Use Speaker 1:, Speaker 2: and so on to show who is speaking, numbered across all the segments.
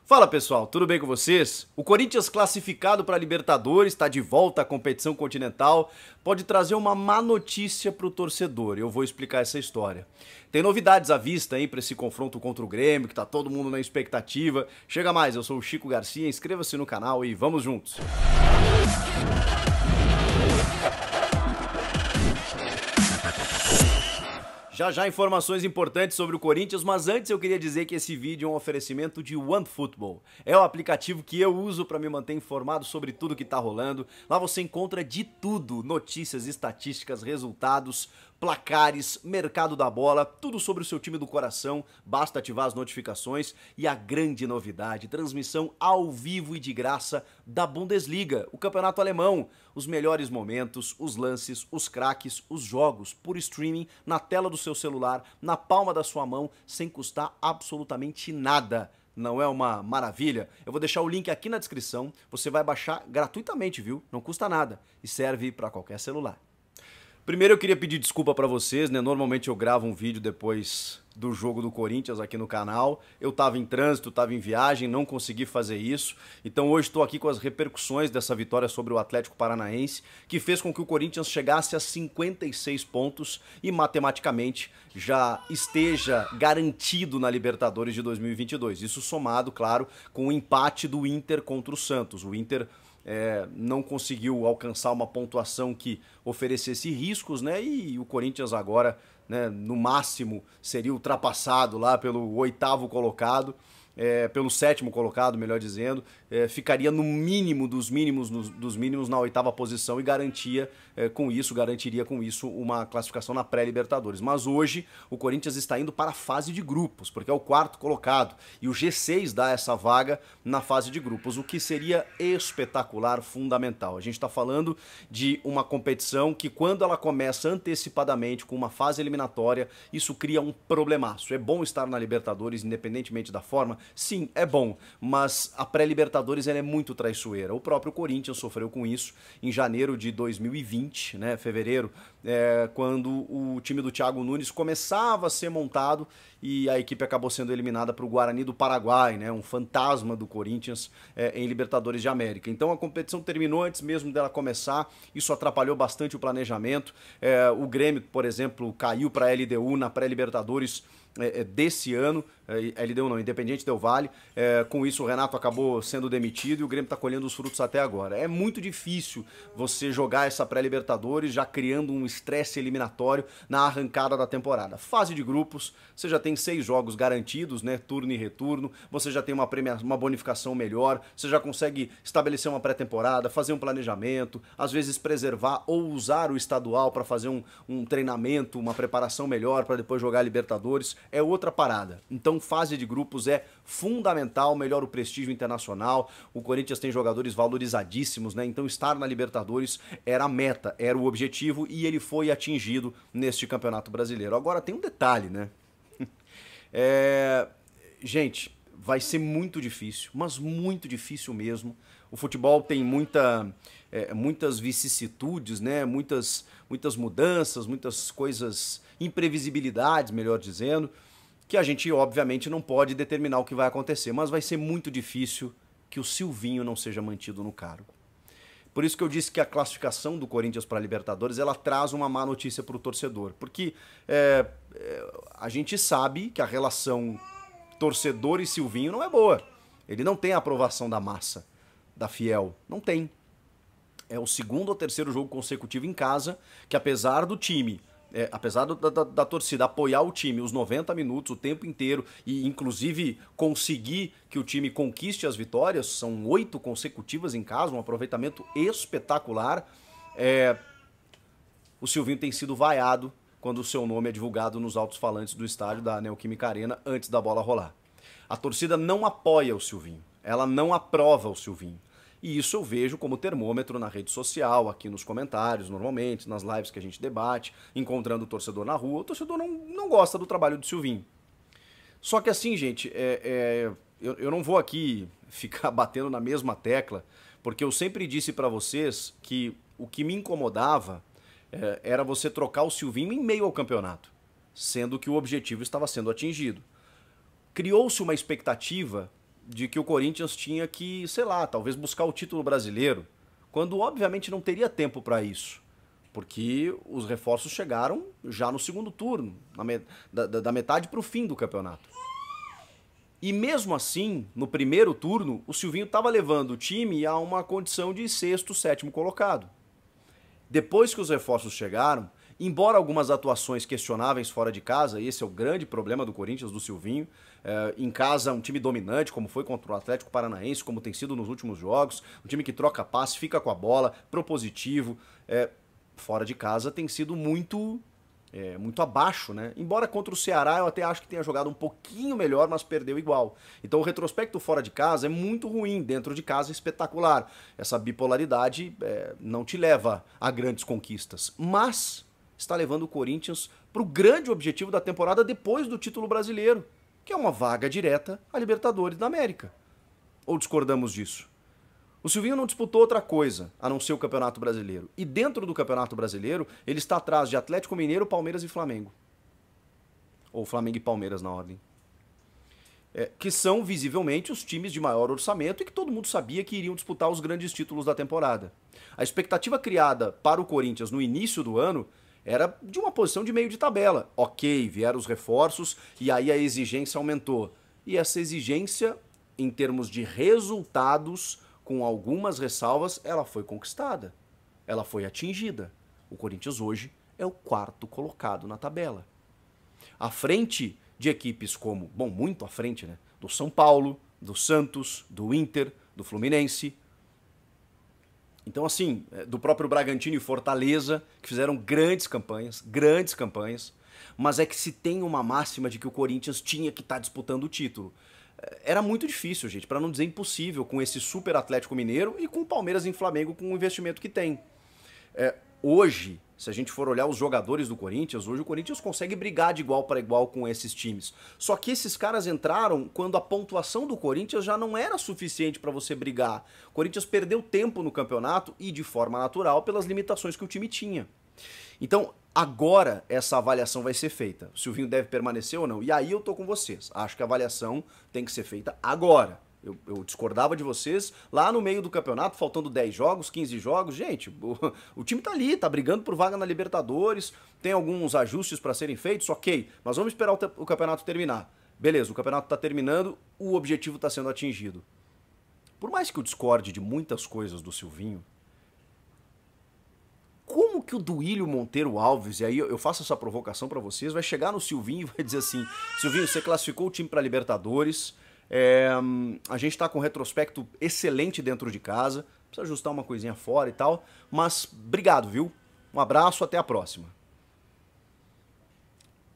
Speaker 1: Fala pessoal, tudo bem com vocês? O Corinthians classificado para a Libertadores, está de volta à competição continental, pode trazer uma má notícia para o torcedor, eu vou explicar essa história. Tem novidades à vista aí para esse confronto contra o Grêmio, que tá todo mundo na expectativa. Chega mais, eu sou o Chico Garcia, inscreva-se no canal e vamos juntos! Já já informações importantes sobre o Corinthians, mas antes eu queria dizer que esse vídeo é um oferecimento de OneFootball. É o aplicativo que eu uso para me manter informado sobre tudo que tá rolando. Lá você encontra de tudo, notícias, estatísticas, resultados, placares, mercado da bola, tudo sobre o seu time do coração, basta ativar as notificações e a grande novidade, transmissão ao vivo e de graça da Bundesliga, o campeonato alemão, os melhores momentos, os lances, os craques, os jogos, por streaming, na tela do seu celular, na palma da sua mão, sem custar absolutamente nada. Não é uma maravilha? Eu vou deixar o link aqui na descrição, você vai baixar gratuitamente, viu? Não custa nada e serve para qualquer celular. Primeiro eu queria pedir desculpa pra vocês, né? Normalmente eu gravo um vídeo depois do jogo do Corinthians aqui no canal. Eu tava em trânsito, tava em viagem, não consegui fazer isso. Então hoje estou aqui com as repercussões dessa vitória sobre o Atlético Paranaense, que fez com que o Corinthians chegasse a 56 pontos e matematicamente já esteja garantido na Libertadores de 2022. Isso somado, claro, com o empate do Inter contra o Santos. O Inter não conseguiu alcançar uma pontuação que oferecesse riscos, né? E o Corinthians agora, né, no máximo, seria ultrapassado lá pelo oitavo colocado, pelo sétimo colocado, melhor dizendo, ficaria no mínimo dos mínimos na oitava posição e garantiria com isso uma classificação na pré-Libertadores. Mas hoje o Corinthians está indo para a fase de grupos, porque é o quarto colocado e o G6 dá essa vaga na fase de grupos, o que seria espetacular, fundamental. A gente está falando de uma competição que, quando ela começa antecipadamente com uma fase eliminatória, isso cria um problemaço. É bom estar na Libertadores, independentemente da forma. Sim, é bom, mas a pré-Libertadores é muito traiçoeira. O próprio Corinthians sofreu com isso em janeiro de 2020, né, fevereiro, quando o time do Thiago Nunes começava a ser montado e a equipe acabou sendo eliminada para o Guarani do Paraguai, né, um fantasma do Corinthians em Libertadores de América. Então a competição terminou antes mesmo dela começar, isso atrapalhou bastante o planejamento. O Grêmio, por exemplo, caiu para a LDU na pré-Libertadores desse ano, LDU não, Independiente Del Valle. Com isso o Renato acabou sendo demitido e o Grêmio está colhendo os frutos até agora. É muito difícil você jogar essa pré-Libertadores já criando um estresse eliminatório na arrancada da temporada. Fase de grupos, você já tem 6 jogos garantidos, né, turno e retorno, você já tem uma bonificação melhor, você já consegue estabelecer uma pré-temporada, fazer um planejamento, às vezes preservar ou usar o estadual para fazer um treinamento, uma preparação melhor para depois jogar Libertadores. É outra parada. Então fase de grupos é fundamental, melhora o prestígio internacional. O Corinthians tem jogadores valorizadíssimos, né? Então estar na Libertadores era a meta, era o objetivo e ele foi atingido neste Campeonato Brasileiro. Agora tem um detalhe, né? Gente, vai ser muito difícil, mas muito difícil mesmo. O futebol tem muitas vicissitudes, né? Muitas mudanças, muitas coisas, imprevisibilidades, melhor dizendo, que a gente obviamente não pode determinar o que vai acontecer, mas vai ser muito difícil que o Silvinho não seja mantido no cargo. Por isso que eu disse que a classificação do Corinthians para a Libertadores, ela traz uma má notícia para o torcedor, porque a gente sabe que a relação torcedor e Silvinho não é boa. Ele não tem a aprovação da massa, da fiel, não tem. É o segundo ou terceiro jogo consecutivo em casa que, apesar do time, apesar da torcida apoiar o time os 90 minutos, o tempo inteiro, e inclusive conseguir que o time conquiste as vitórias, são 8 consecutivas em casa, um aproveitamento espetacular, o Silvinho tem sido vaiado quando o seu nome é divulgado nos altos-falantes do estádio da Neoquímica Arena antes da bola rolar. A torcida não apoia o Silvinho, ela não aprova o Silvinho. E isso eu vejo como termômetro na rede social, aqui nos comentários, normalmente, nas lives que a gente debate, encontrando o torcedor na rua. O torcedor não gosta do trabalho do Silvinho. Só que assim, gente, eu não vou aqui ficar batendo na mesma tecla, porque eu sempre disse pra vocês que o que me incomodava era você trocar o Silvinho em meio ao campeonato, sendo que o objetivo estava sendo atingido. Criou-se uma expectativa de que o Corinthians tinha que, sei lá, talvez buscar o título brasileiro, quando obviamente não teria tempo para isso, porque os reforços chegaram já no segundo turno, da metade para o fim do campeonato. E mesmo assim, no primeiro turno, o Silvinho estava levando o time a uma condição de sexto, sétimo colocado. Depois que os reforços chegaram, embora algumas atuações questionáveis fora de casa, e esse é o grande problema do Corinthians, do Silvinho, em casa um time dominante, como foi contra o Atlético Paranaense, como tem sido nos últimos jogos, um time que troca passe, fica com a bola, propositivo, fora de casa tem sido muito abaixo, né? Embora contra o Ceará eu até acho que tenha jogado um pouquinho melhor, mas perdeu igual. Então o retrospecto fora de casa é muito ruim, dentro de casa é espetacular. Essa bipolaridade não te leva a grandes conquistas, mas está levando o Corinthians para o grande objetivo da temporada depois do título brasileiro, que é uma vaga direta à Libertadores da América. Ou discordamos disso? O Silvinho não disputou outra coisa, a não ser o Campeonato Brasileiro. E dentro do Campeonato Brasileiro, ele está atrás de Atlético Mineiro, Palmeiras e Flamengo. Ou Flamengo e Palmeiras na ordem. Que são visivelmente os times de maior orçamento e que todo mundo sabia que iriam disputar os grandes títulos da temporada. A expectativa criada para o Corinthians no início do ano era de uma posição de meio de tabela. Ok, vieram os reforços e aí a exigência aumentou. E essa exigência, em termos de resultados, com algumas ressalvas, ela foi conquistada. Ela foi atingida. O Corinthians hoje é o quarto colocado na tabela. À frente de equipes como, muito à frente, né? Do São Paulo, do Santos, do Inter, do Fluminense. Então, assim, do próprio Bragantino e Fortaleza, que fizeram grandes campanhas, mas é que se tem uma máxima de que o Corinthians tinha que estar disputando o título. Era muito difícil, gente, para não dizer impossível, com esse super Atlético Mineiro e com o Palmeiras e Flamengo com o investimento que tem. Hoje, se a gente for olhar os jogadores do Corinthians, hoje o Corinthians consegue brigar de igual para igual com esses times. Só que esses caras entraram quando a pontuação do Corinthians já não era suficiente para você brigar. O Corinthians perdeu tempo no campeonato e de forma natural pelas limitações que o time tinha. Então, agora essa avaliação vai ser feita. O Silvinho deve permanecer ou não? E aí eu tô com vocês. Acho que a avaliação tem que ser feita agora. Eu discordava de vocês lá no meio do campeonato, faltando 10 jogos, 15 jogos. Gente, o time tá ali, tá brigando por vaga na Libertadores, tem alguns ajustes para serem feitos, ok, mas vamos esperar o campeonato terminar. Beleza, o campeonato tá terminando, o objetivo tá sendo atingido. Por mais que eu discorde de muitas coisas do Silvinho, como que o Duílio Monteiro Alves, e aí eu faço essa provocação para vocês, vai chegar no Silvinho e vai dizer assim: Silvinho, você classificou o time para Libertadores, a gente tá com um retrospecto excelente dentro de casa, precisa ajustar uma coisinha fora e tal, mas obrigado, viu? Um abraço, até a próxima.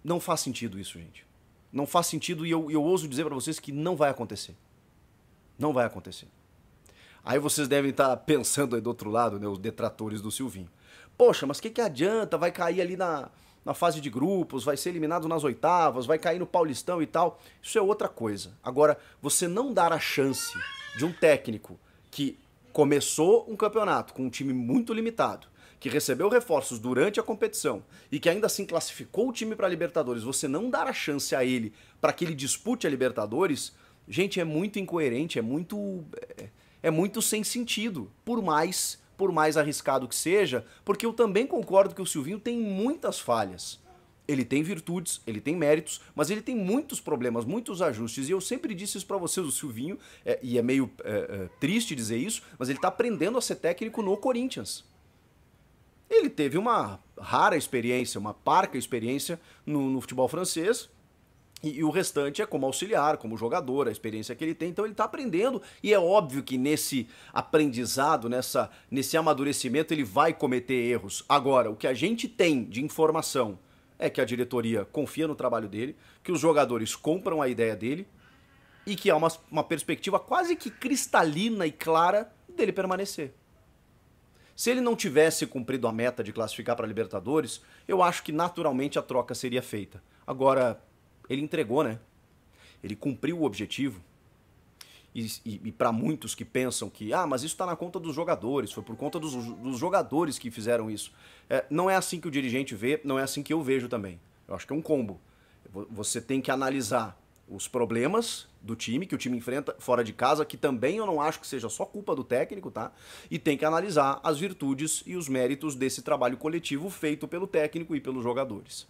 Speaker 1: Não faz sentido isso, gente. Não faz sentido e eu ouso dizer para vocês que não vai acontecer. Não vai acontecer. Aí vocês devem estar pensando aí do outro lado, né, os detratores do Silvinho. Poxa, mas o que adianta? Vai cair ali na fase de grupos, vai ser eliminado nas oitavas, vai cair no Paulistão e tal. Isso é outra coisa. Agora, você não dar a chance de um técnico que começou um campeonato com um time muito limitado, que recebeu reforços durante a competição e que ainda assim classificou o time para a Libertadores, você não dar a chance a ele para que ele dispute a Libertadores, gente, é muito incoerente, é muito sem sentido, por mais arriscado que seja, porque eu também concordo que o Silvinho tem muitas falhas. Ele tem virtudes, ele tem méritos, mas ele tem muitos problemas, muitos ajustes, e eu sempre disse isso pra vocês, o Silvinho, e é meio triste dizer isso, mas ele tá aprendendo a ser técnico no Corinthians. Ele teve uma rara experiência, uma parca experiência no futebol francês, e o restante é como auxiliar, como jogador, a experiência que ele tem, então ele está aprendendo e é óbvio que nesse aprendizado, nesse amadurecimento ele vai cometer erros. Agora, o que a gente tem de informação é que a diretoria confia no trabalho dele, que os jogadores compram a ideia dele e que há uma perspectiva quase que cristalina e clara dele permanecer. Se ele não tivesse cumprido a meta de classificar para a Libertadores, eu acho que naturalmente a troca seria feita. Agora, ele entregou, né? Ele cumpriu o objetivo. E para muitos que pensam que, mas isso está na conta dos jogadores, foi por conta dos jogadores que fizeram isso. Não é assim que o dirigente vê, não é assim que eu vejo também. Eu acho que é um combo. Você tem que analisar os problemas do time, que o time enfrenta fora de casa, que também eu não acho que seja só culpa do técnico, tá? E tem que analisar as virtudes e os méritos desse trabalho coletivo feito pelo técnico e pelos jogadores.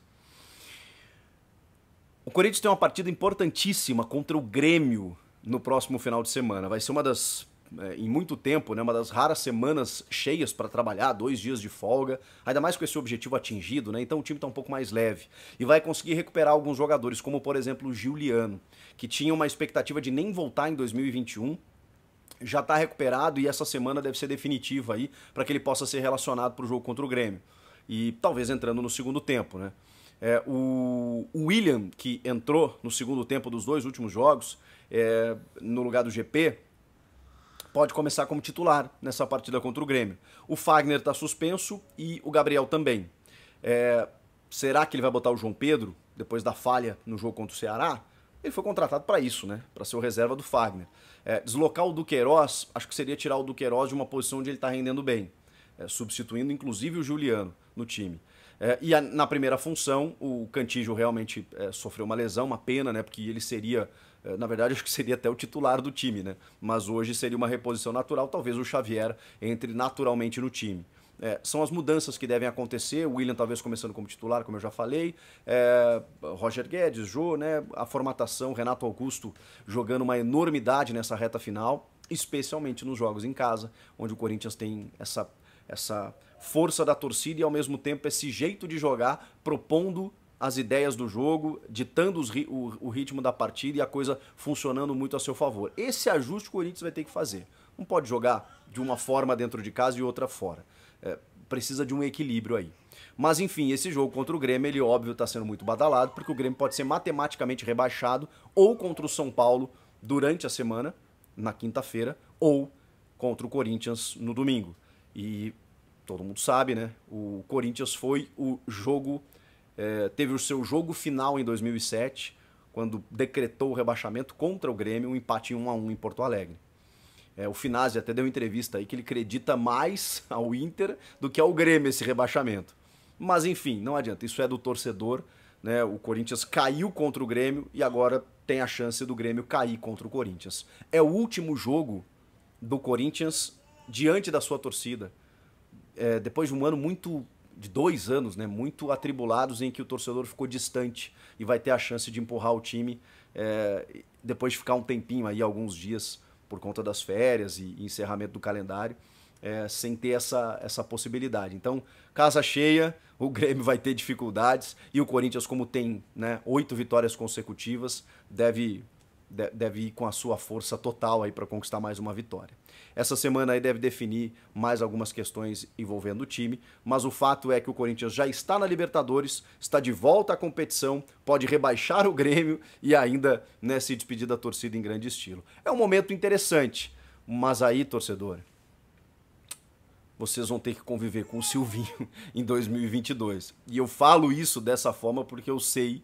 Speaker 1: O Corinthians tem uma partida importantíssima contra o Grêmio no próximo final de semana. Vai ser uma das, em muito tempo, né, uma das raras semanas cheias para trabalhar, 2 dias de folga, ainda mais com esse objetivo atingido, né? Então o time está um pouco mais leve e vai conseguir recuperar alguns jogadores, como por exemplo o Giuliano, que tinha uma expectativa de nem voltar em 2021, já está recuperado e essa semana deve ser definitiva aí para que ele possa ser relacionado para o jogo contra o Grêmio e talvez entrando no segundo tempo, né? O William, que entrou no segundo tempo dos 2 últimos jogos, no lugar do GP, pode começar como titular nessa partida contra o Grêmio. O Fagner está suspenso e o Gabriel também. Será que ele vai botar o João Pedro depois da falha no jogo contra o Ceará? Ele foi contratado para isso, né? Para ser o reserva do Fagner. Deslocar o Duqueiroz, acho que seria tirar o Duqueiroz de uma posição onde ele está rendendo bem, substituindo inclusive o Giuliano no time. E na primeira função, o Cantillo realmente sofreu uma lesão, uma pena, né? Porque ele seria, na verdade, acho que seria até o titular do time, né? Mas hoje seria uma reposição natural, talvez o Xavier entre naturalmente no time. São as mudanças que devem acontecer, o William talvez começando como titular, como eu já falei, Roger Guedes, Jô, né? A formatação, Renato Augusto jogando uma enormidade nessa reta final, especialmente nos jogos em casa, onde o Corinthians tem essa força da torcida e ao mesmo tempo esse jeito de jogar, propondo as ideias do jogo, ditando o ritmo da partida e a coisa funcionando muito a seu favor. Esse ajuste o Corinthians vai ter que fazer. Não pode jogar de uma forma dentro de casa e outra fora. Precisa de um equilíbrio aí. Mas enfim, esse jogo contra o Grêmio, ele óbvio está sendo muito badalado, porque o Grêmio pode ser matematicamente rebaixado ou contra o São Paulo durante a semana, na quinta-feira, ou contra o Corinthians no domingo. E todo mundo sabe, né? O Corinthians foi o jogo, teve o seu jogo final em 2007, quando decretou o rebaixamento contra o Grêmio, um empate em 1-1 em Porto Alegre. O Finazzi até deu uma entrevista aí que ele acredita mais ao Inter do que ao Grêmio esse rebaixamento. Mas enfim, não adianta, isso é do torcedor, né? O Corinthians caiu contra o Grêmio e agora tem a chance do Grêmio cair contra o Corinthians. É o último jogo do Corinthians diante da sua torcida. Depois de um ano de 2 anos, né, muito atribulados, em que o torcedor ficou distante e vai ter a chance de empurrar o time depois de ficar um tempinho aí, alguns dias, por conta das férias e encerramento do calendário, sem ter essa possibilidade. Então, casa cheia, o Grêmio vai ter dificuldades e o Corinthians, como tem, né, 8 vitórias consecutivas, deve ir com a sua força total aí para conquistar mais uma vitória. Essa semana aí deve definir mais algumas questões envolvendo o time, mas o fato é que o Corinthians já está na Libertadores, está de volta à competição, pode rebaixar o Grêmio e ainda, né, se despedir da torcida em grande estilo. É um momento interessante, mas aí, torcedor, vocês vão ter que conviver com o Silvinho em 2022. E eu falo isso dessa forma porque eu sei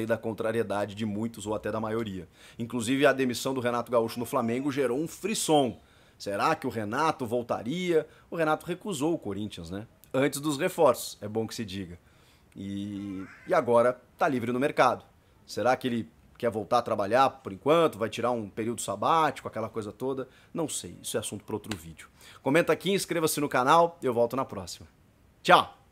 Speaker 1: da contrariedade de muitos ou até da maioria. Inclusive a demissão do Renato Gaúcho no Flamengo gerou um frisson. Será que o Renato voltaria? O Renato recusou o Corinthians, né? Antes dos reforços, é bom que se diga. E agora tá livre no mercado. Será que ele quer voltar a trabalhar por enquanto, vai tirar um período sabático, aquela coisa toda? Não sei, isso é assunto para outro vídeo. Comenta aqui, inscreva-se no canal, eu volto na próxima. Tchau!